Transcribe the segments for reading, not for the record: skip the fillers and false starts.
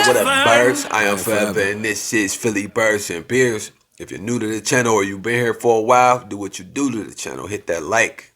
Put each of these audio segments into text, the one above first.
What up, birds? I am Forever, and this is Philly Birds and Beers. If you're new to the channel or you've been here for a while, do what you do to the channel. Hit that like.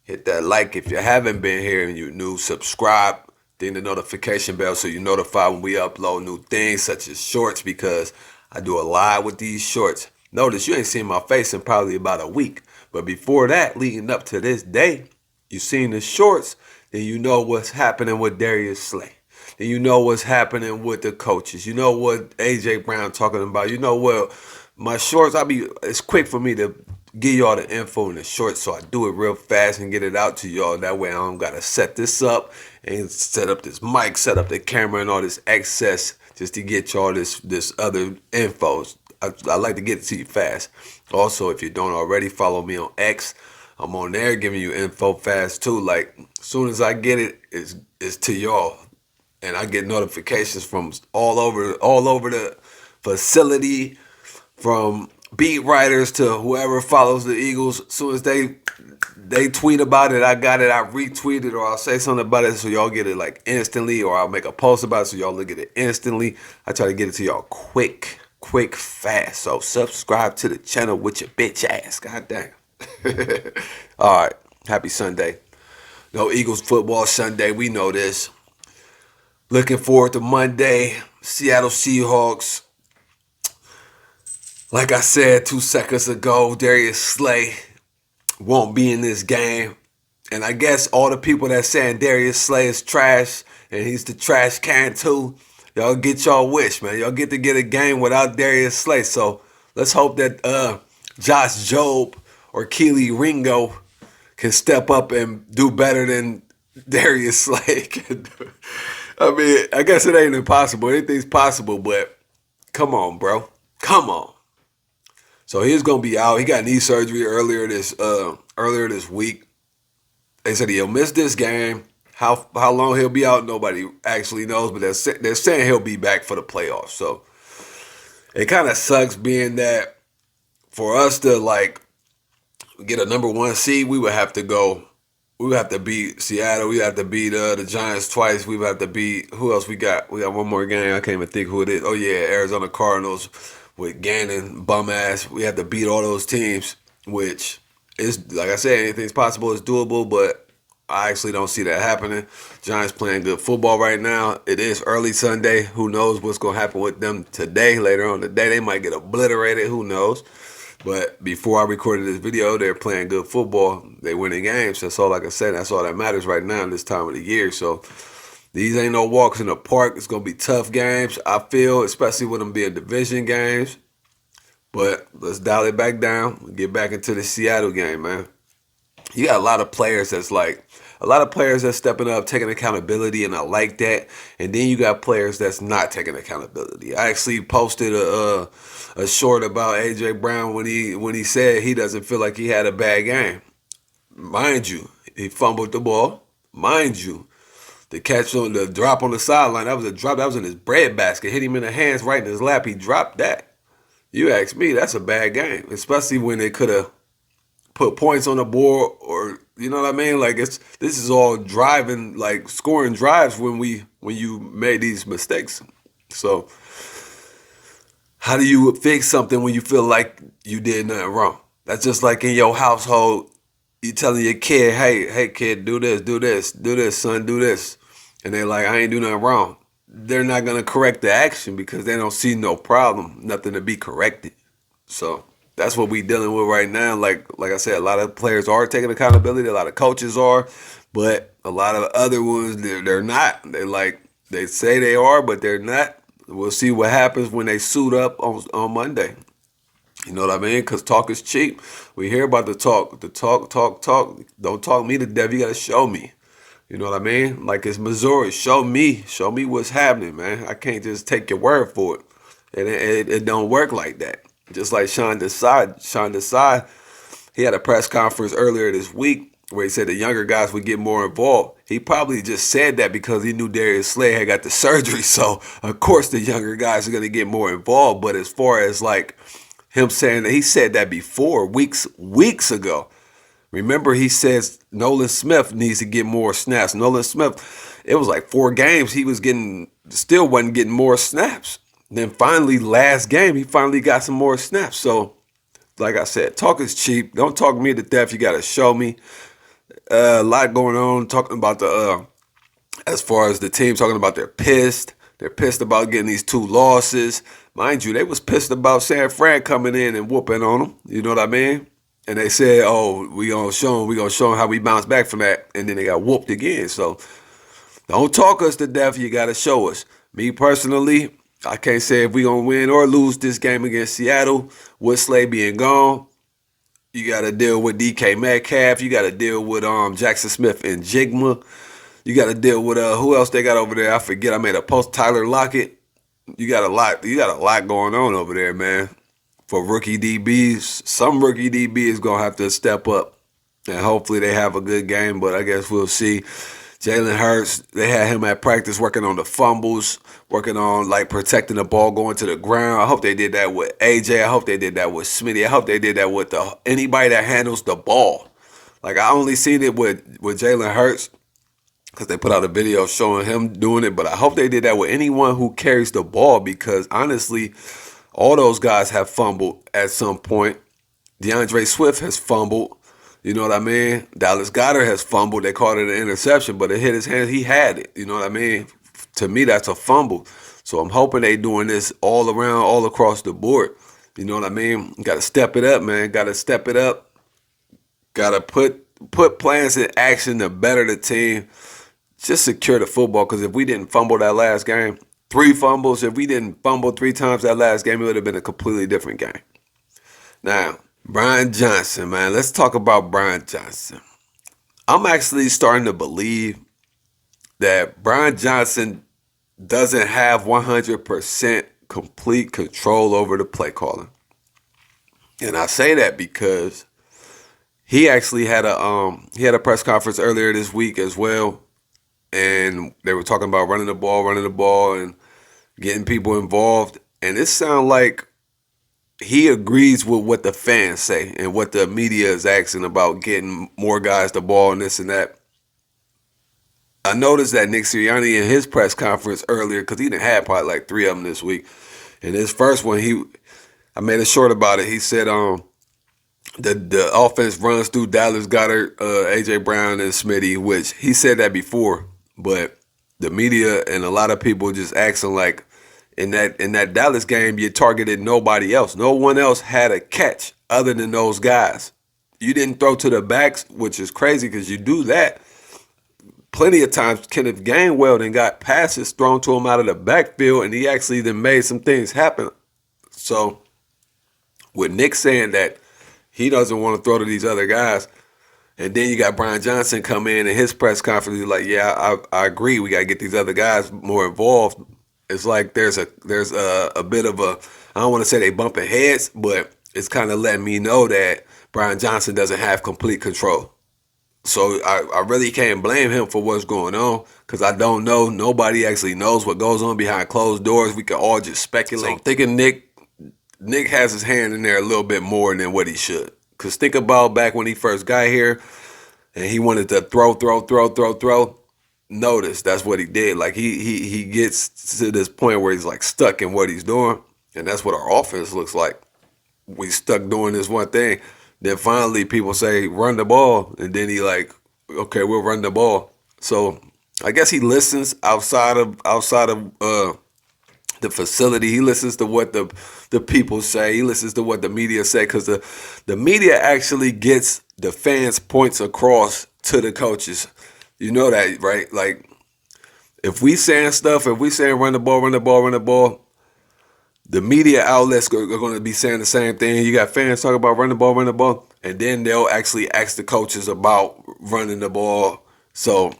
Hit that like. If you haven't been here and you're new, subscribe. Ding the notification bell so you're notified when we upload new things such as shorts, because I do a lot with these shorts. Notice you ain't seen my face in probably about a week. But before that, leading up to this day, you seen the shorts, then you know what's happening with Darius Slay. Then you know what's happening with the coaches. You know what AJ Brown talking about. You know what my shorts, it's quick for me to give y'all the info in the shorts, so I do it real fast and get it out to y'all. That way I don't gotta set this up and set up this mic, set up the camera and all this excess just to get y'all this other info. I like to get it to you fast. Also, if you don't already, follow me on X. I'm on there giving you info fast too. Like, as soon as I get it, it's to y'all. And I get notifications from all over the facility, from beat writers to whoever follows the Eagles. As soon as they tweet about it, I got it, I retweet it, or I'll say something about it so y'all get it like instantly, or I'll make a post about it so y'all look at it instantly. I try to get it to y'all quick, fast. So subscribe to the channel with your bitch ass. God damn. All right. Happy Sunday. No Eagles football Sunday. We know this. Looking forward to Monday. Seattle Seahawks. Like I said 2 seconds ago, Darius Slay won't be in this game. And I guess all the people that saying Darius Slay is trash and he's the trash can too, y'all get y'all wish, man. Y'all get to get a game without Darius Slay. So let's hope that Josh Jobe or Keely Ringo can step up and do better than Darius Slay can do. I mean, I guess it ain't impossible. Anything's possible, but come on, bro. Come on. So he's gonna be out. He got knee surgery earlier this week. They said he'll miss this game. How long he'll be out, nobody actually knows, but they're saying he'll be back for the playoffs. So it kind of sucks being that for us to like get a number 1 seed, we would have to beat Seattle. We have to beat the Giants twice. We would have to beat, who else we got? We got one more game. I can't even think who it is. Oh yeah, Arizona Cardinals with Gannon, bum ass. We have to beat all those teams, which is, like I said, anything's possible. It's doable, but I actually don't see that happening. Giants playing good football right now. It is early Sunday. Who knows what's going to happen with them today, later on today. They might get obliterated. Who knows? But before I recorded this video, they're playing good football. They winning games. That's all I can say. That's all that matters right now in this time of the year. So these ain't no walks in the park. It's going to be tough games, I feel, especially with them being division games. But let's dial it back down and get back into the Seattle game, man. You got a lot of players that's stepping up, taking accountability, and I like that. And then you got players that's not taking accountability. I actually posted a short about AJ Brown when he said he doesn't feel like he had a bad game. Mind you, he fumbled the ball. Mind you, the catch on the drop on the sideline, that was a drop. That was in his bread basket. Hit him in the hands right in his lap. He dropped that. You ask me, that's a bad game, especially when they could have put points on the board, or you know what I mean? Like this is all driving, like scoring drives when you made these mistakes. So how do you fix something when you feel like you did nothing wrong? That's just like in your household, you telling your kid, hey kid, do this, son, do this. And they're like, I ain't do nothing wrong. They're not gonna correct the action because they don't see no problem, nothing to be corrected. So that's what we dealing with right now. Like I said, a lot of players are taking accountability. A lot of coaches are, but a lot of other ones, they're not. They say they are, but they're not. We'll see what happens when they suit up on Monday. You know what I mean? Because talk is cheap. We hear about the talk. The talk. Don't talk me to death. You got to show me. You know what I mean? Like it's Missouri. Show me what's happening, man. I can't just take your word for it. It don't work like that. Just like Sean Desai, he had a press conference earlier this week where he said the younger guys would get more involved. He probably just said that because he knew Darius Slay had got the surgery. So, of course, the younger guys are going to get more involved. But as far as like him saying that, he said that before, weeks ago. Remember, he says Nolan Smith needs to get more snaps. Nolan Smith, it was like 4 games he was still wasn't getting more snaps. Then finally, last game, he finally got some more snaps. So, like I said, talk is cheap. Don't talk me to death. You got to show me. A lot going on. Talking about as far as the team, talking about they're pissed. They're pissed about getting these 2 losses. Mind you, they was pissed about San Fran coming in and whooping on them. You know what I mean? And they said, "Oh, we gonna show them how we bounce back from that." And then they got whooped again. So don't talk us to death. You gotta show us. Me personally, I can't say if we gonna win or lose this game against Seattle with Slay being gone. You gotta deal with DK Metcalf. You gotta deal with Jackson Smith and Jigma. You gotta deal with who else they got over there? I forget. I made a post. Tyler Lockett. You got a lot. You got a lot going on over there, man. For rookie DBs, some rookie DB is gonna have to step up, and hopefully they have a good game. But I guess we'll see. Jalen Hurts, they had him at practice working on the fumbles, working on like protecting the ball going to the ground. I hope they did that with AJ. I hope they did that with Smitty. I hope they did that with anybody that handles the ball. Like I only seen it with Jalen Hurts because they put out a video showing him doing it. But I hope they did that with anyone who carries the ball because honestly, all those guys have fumbled at some point. DeAndre Swift has fumbled. You know what I mean? Dallas Goedert has fumbled. They called it an interception, but it hit his hands. He had it. You know what I mean? To me, that's a fumble. So I'm hoping they doing this all around, all across the board. You know what I mean? Got to step it up, man. Got to step it up. Got to put plans in action to better the team. Just secure the football because if we didn't fumble that last game, 3 fumbles, if we didn't fumble 3 times that last game, it would have been a completely different game. Now, Brian Johnson, man. Let's talk about Brian Johnson. I'm actually starting to believe that Brian Johnson doesn't have 100% complete control over the play calling. And I say that because he actually had a press conference earlier this week as well. And they were talking about running the ball, and getting people involved. And it sounds like he agrees with what the fans say and what the media is asking about getting more guys the ball and this and that. I noticed that Nick Sirianni in his press conference earlier, because he done had probably like 3 of them this week. In his first one, I made a short about it. He said the offense runs through Dallas Goedert, AJ Brown, and Smitty, which he said that before, but the media and a lot of people just asking like, in that Dallas game, you targeted nobody else. No one else had a catch other than those guys. You didn't throw to the backs, which is crazy because you do that. Plenty of times, Kenneth Gainwell then got passes thrown to him out of the backfield, and he actually then made some things happen. So, with Nick saying that he doesn't want to throw to these other guys, and then you got Brian Johnson come in his press conference, he's like, yeah, I agree. We got to get these other guys more involved. It's like there's a bit of a, I don't want to say they bumping heads, but it's kind of letting me know that Brian Johnson doesn't have complete control. So I really can't blame him for what's going on because I don't know. Nobody actually knows what goes on behind closed doors. We can all just speculate. So I'm thinking Nick has his hand in there a little bit more than what he should. Because think about back when he first got here and he wanted to throw. Notice that's what he did. Like he gets to this point where he's like stuck in what he's doing, and that's what our offense looks like. We stuck doing this one thing. Then finally people say run the ball, and then he like, okay, we'll run the ball. So I guess he listens outside of the facility. He listens to what the people say. He listens to what the media say because the media actually gets the fans' points across to the coaches. You know that, right? Like, if we saying run the ball, the media outlets are going to be saying the same thing. You got fans talking about run the ball, and then they'll actually ask the coaches about running the ball. So,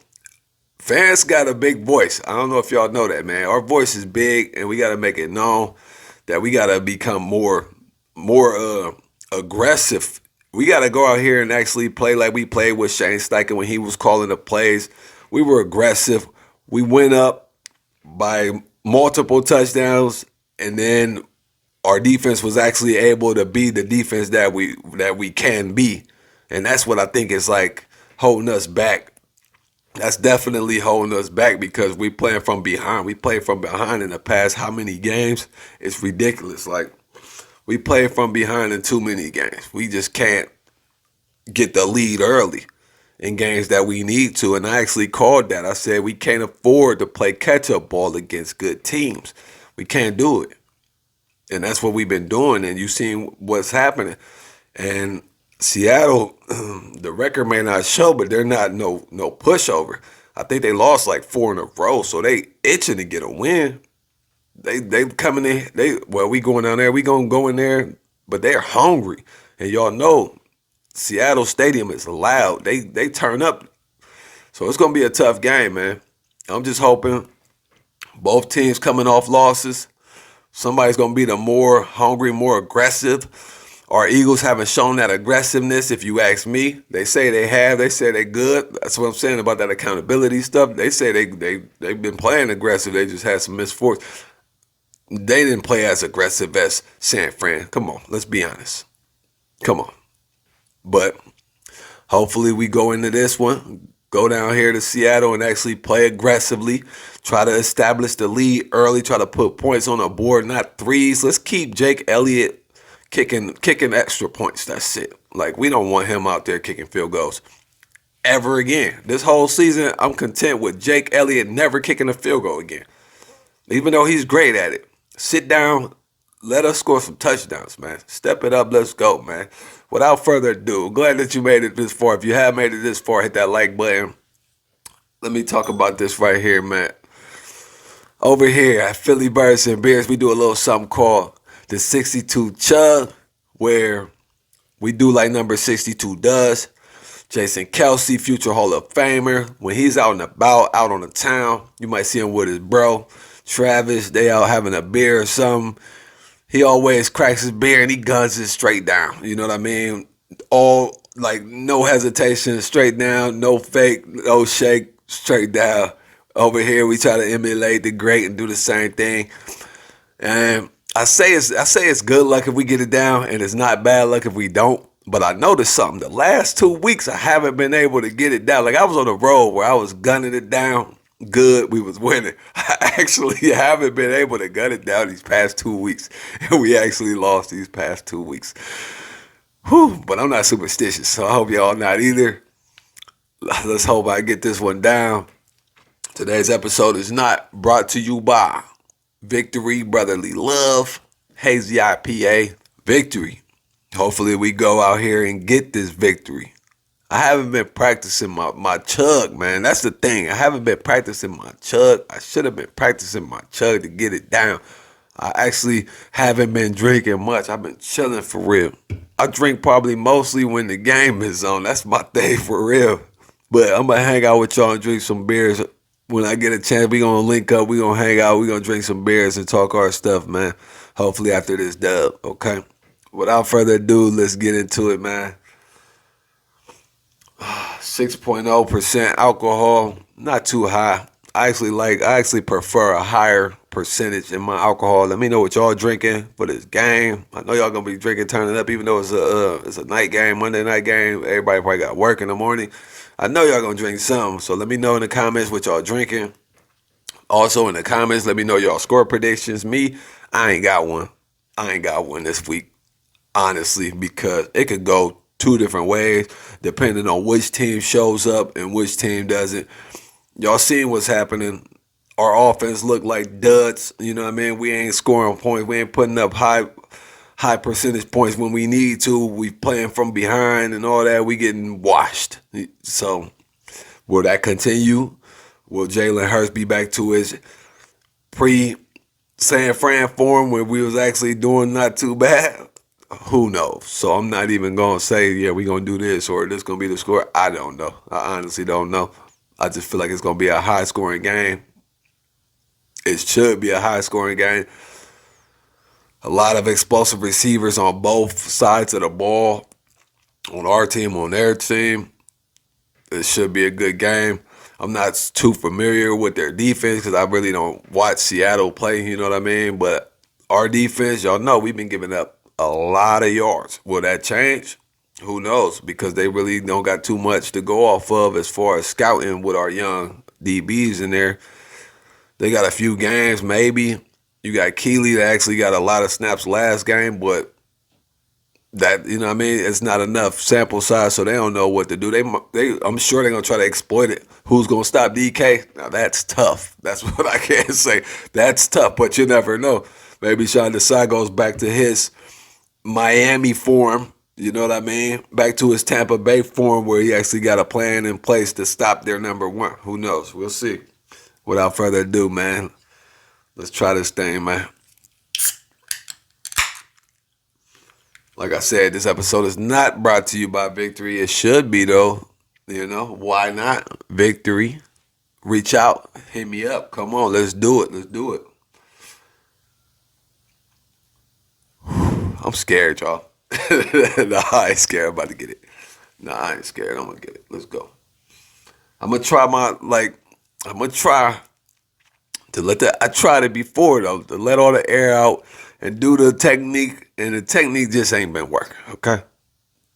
fans got a big voice. I don't know if y'all know that, man. Our voice is big, and we got to make it known that we got to become more aggressive. We got to go out here and actually play like we played with Shane Steichen when he was calling the plays. We were aggressive. We went up by multiple touchdowns, and then our defense was actually able to be the defense that we can be. And that's what I think is like holding us back. That's definitely holding us back because we playing from behind. We played from behind in the past how many games? It's ridiculous. Like, we play from behind in too many games. We just can't get the lead early in games that we need to. And I actually called that. I said we can't afford to play catch-up ball against good teams. We can't do it. And that's what we've been doing. And you've seen what's happening. And Seattle, the record may not show, but they're not no pushover. I think they lost like 4 in a row, so they itching to get a win. They coming in. We going down there. We gonna go in there, but they're hungry, and y'all know Seattle Stadium is loud. They turn up, so it's gonna be a tough game, man. I'm just hoping both teams coming off losses. Somebody's gonna be the more hungry, more aggressive. Our Eagles haven't shown that aggressiveness, if you ask me. They say they have. They say they're good. That's what I'm saying about that accountability stuff. They say they've been playing aggressive. They just had some misfortune. They didn't play as aggressive as San Fran. Come on, let's be honest. Come on. But hopefully we go into this one, go down here to Seattle and actually play aggressively, try to establish the lead early, try to put points on the board, not threes. Let's keep Jake Elliott kicking extra points. That's it. Like, we don't want him out there kicking field goals ever again. This whole season, I'm content with Jake Elliott never kicking a field goal again, even though he's great at it. Sit down. Let us score some touchdowns, man. Step it up. Let's go, man. Without further ado, glad that you made it this far. If you have made it this far, hit that like button. Let me talk about this right here, man. Over here at Philly Birds and Beers, we do a little something called the 62 Chug, where we do like number 62 does. Jason Kelsey, future Hall of Famer, when he's out and about, out on the town, you might see him with his bro, Travis. They out having a beer or something. He always cracks his beer and he guns it straight down. You know what I mean? All, like, no hesitation, straight down, no fake, no shake, straight down. Over here, we try to emulate the great and do the same thing. And I say it's good luck if we get it down, and it's not bad luck if we don't. But I noticed something. The last 2 weeks, I haven't been able to get it down. Like, I was on the road where I was gunning it down good. We was winning. I actually haven't been able to gun it down these past 2 weeks. And we actually lost these past 2 weeks. Whew, but I'm not superstitious, so I hope y'all not either. Let's hope I get this one down. Today's episode is not brought to you by Victory, Brotherly Love, Hazy IPA, Victory. Hopefully we go out here and get this victory. I haven't been practicing my chug, man. That's the thing. I haven't been practicing my chug. I should have been practicing my chug to get it down. I actually haven't been drinking much. I've been chilling for real. I drink probably mostly when the game is on. That's my thing for real. But I'm going to hang out with y'all and drink some beers. When I get a chance, we going to link up. We going to hang out. We going to drink some beers and talk our stuff, man. Hopefully after this dub, okay? Without further ado, let's get into it, man. 6.0% alcohol, not too high. I actually prefer a higher percentage in my alcohol. Let me know what y'all drinking for this game. I know y'all gonna be drinking, turning up, even though it's a night game, Monday night game. Everybody probably got work in the morning. I know y'all gonna drink some, so let me know in the comments what y'all drinking. Also in the comments, let me know y'all score predictions. Me, I ain't got one. I ain't got one this week, honestly, because it could go two different ways depending on which team shows up and which team doesn't. Y'all seen what's happening. Our offense look like duds. You know what I mean? We ain't scoring points. We ain't putting up high percentage points when we need to. We playing from behind and all that. We getting washed. So will that continue? Will Jalen Hurts be back to his pre-San Fran form where we was actually doing not too bad? Who knows? So I'm not even going to say, yeah, we're going to do this or this going to be the score. I don't know. I honestly don't know. I just feel like it's going to be a high-scoring game. It should be a high-scoring game. A lot of explosive receivers on both sides of the ball, on our team, on their team. It should be a good game. I'm not too familiar with their defense because I really don't watch Seattle play, you know what I mean? But our defense, y'all know we've been giving up a lot of yards. Will that change? Who knows? Because they really don't got too much to go off of as far as scouting with our young DBs in there. They got a few games, maybe. You got Keeley that actually got a lot of snaps last game, but that, you know what I mean, it's not enough sample size, so they don't know what to do. I'm sure they're gonna try to exploit it. Who's gonna stop DK? Now that's tough. That's what I can say. That's tough, but you never know. Maybe Sean Desai goes back to his Miami form. You know what I mean? Back to his Tampa Bay form where he actually got a plan in place to stop their number one. Who knows? We'll see. Without further ado, man, let's try this thing, man. Like I said, this episode is not brought to you by Victory. It should be, though. You know, why not? Victory. Reach out. Hit me up. Come on, let's do it. Let's do it. I'm scared, y'all. Nah, I ain't scared. I'm about to get it. Nah, I ain't scared. I'm going to get it. Let's go. I'm going to try I'm going to try to I tried it before, though, to let all the air out and do the technique, and the technique just ain't been working, okay?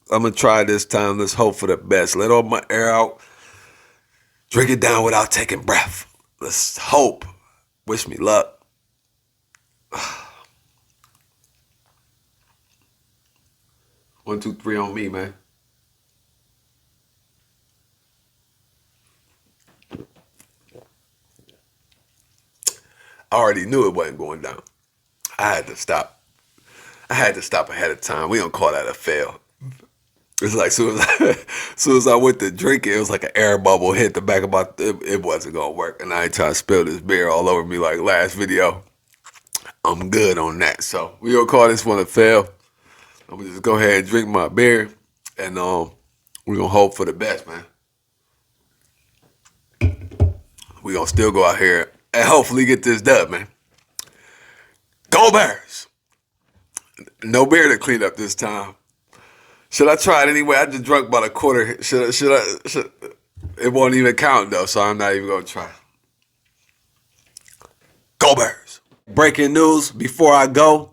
I'm going to try this time. Let's hope for the best. Let all my air out. Drink it down without taking breath. Let's hope. Wish me luck. 1, 2, 3 on me, man. I already knew it wasn't going down. I had to stop. I had to stop ahead of time. We don't call that a fail. It's like soon as I went to drink it, it was like an air bubble hit the back of my. It wasn't gonna work, and I ain't trying to spill this beer all over me like last video. I'm good on that, so we gonna call this one a fail. I'm gonna just go ahead and drink my beer, and we're gonna hope for the best, man. We gonna still go out here and hopefully get this done, man. Go Bears! No beer to clean up this time. Should I try it anyway? I just drunk about a quarter. Should I? It won't even count though, so I'm not even gonna try. Go Bears! Breaking news before I go.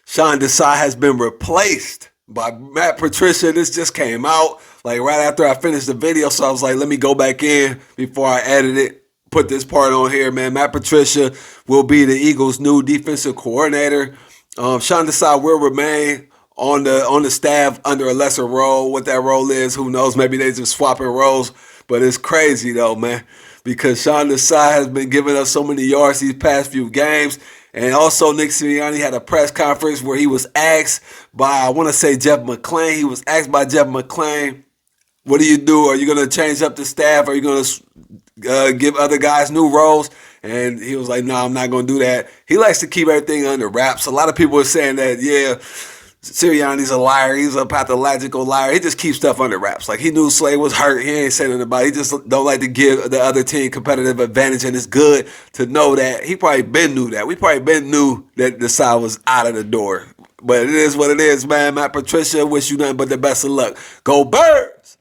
Sean Desai has been replaced by Matt Patricia. This just came out like right after I finished the video, so I was like, let me go back in before I edit it. Put this part on here, man. Matt Patricia will be the Eagles' new defensive coordinator. Sean Desai will remain on the staff under a lesser role. What that role is, who knows? Maybe they just swapping roles. But it's crazy though, man, because Sean Desai has been giving us so many yards these past few games. And also, Nick Sirianni had a press conference where he was asked by, I want to say, Jeff McClain. He was asked by Jeff McClain, what do you do? Are you going to change up the staff? Are you going to give other guys new roles? And he was like, no, I'm not going to do that. He likes to keep everything under wraps. A lot of people are saying that, yeah, Sirianni's a liar. He's a pathological liar. He just keeps stuff under wraps. Like, he knew Slay was hurt. He ain't saying nothing about it. He just don't like to give the other team competitive advantage, and it's good to know that. He probably been knew that. We probably been knew that Desai was out of the door. But it is what it is, man. Matt Patricia, wish you nothing but the best of luck. Go Birds!